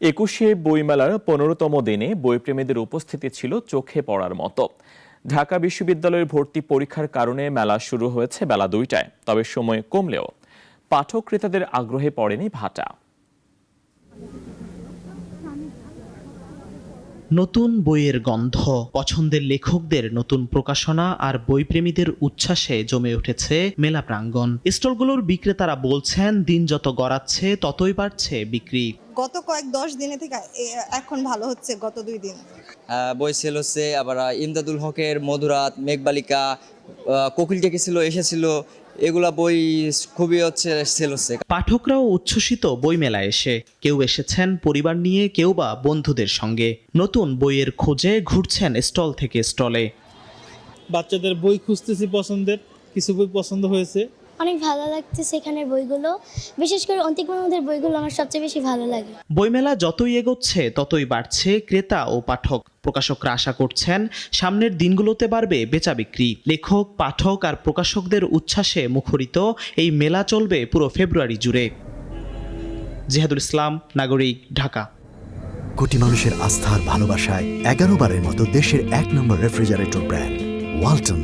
একুশে বইমেলার 15তম দিনে বইপ্রেমীদের উপস্থিতি ছিল চোখে পড়ার মতো। ঢাকা বিশ্ববিদ্যালয়ের ভর্তি পরীক্ষার কারণে মেলা শুরু হয়েছে বেলা 2টায়। তবে সময় কমলেও পাঠক ক্রেতাদের আগ্রহে পড়েনি ভাটা। নতুন বইয়ের গন্ধ, পছন্দের লেখকদের নতুন প্রকাশনা আর বইপ্রেমীদের উচ্ছ্বাসে জমে উঠেছে মেলা প্রাঙ্গণ। স্টলগুলোর বিক্রেতারা বলছেন, দিন যত গড়াচ্ছে ততই বাড়ছে বিক্রি। গত কয়েক 10 দিনে থেকে এখন ভালো হচ্ছে, গত 2 দিন। বই সেল হচ্ছে, আবার ইমদাদুল হকের মধুরাত, মেঘবালিকা, কোকিল ডেকেছিল এসেছিল, এগুলা বই খুবই সেল হচ্ছে। পাঠকরাও উচ্ছ্বসিত বই মেলায় এসে। কেউ এসেছেন পরিবার নিয়ে, কেউ বা বন্ধুদের সঙ্গে। নতুন বইয়ের খোঁজে ঘুরছেন স্টল থেকে স্টলে। বাচ্চাদের বই খুঁজতেছি পছন্দের, কিছু বই পছন্দ হয়েছে। অনেক ভালো লাগছে সেখানের বইগুলো, বিশেষ করে অন্তিক মাহমুদের বইগুলো আমার সবচেয়ে বেশি ভালো লাগে। বইমেলা যতই এগোচ্ছে ততই বাড়ছে ক্রেতা ও পাঠক। প্রকাশকরা আশা করছেন সামনের দিনগুলোতে বাড়বে বেচা বিক্রি। লেখক, পাঠক আর প্রকাশকদের উচ্ছ্বাসে মুখরিত এই মেলা চলবে পুরো ফেব্রুয়ারি জুড়ে। জিহাদুল ইসলাম, নাগরিক, ঢাকা। কোটি মানুষের আস্থার ভালোবাসায় 11 বারের মতো দেশের 1 নম্বর রেফ্রিজারেটর ব্র্যান্ড ওয়ালটন।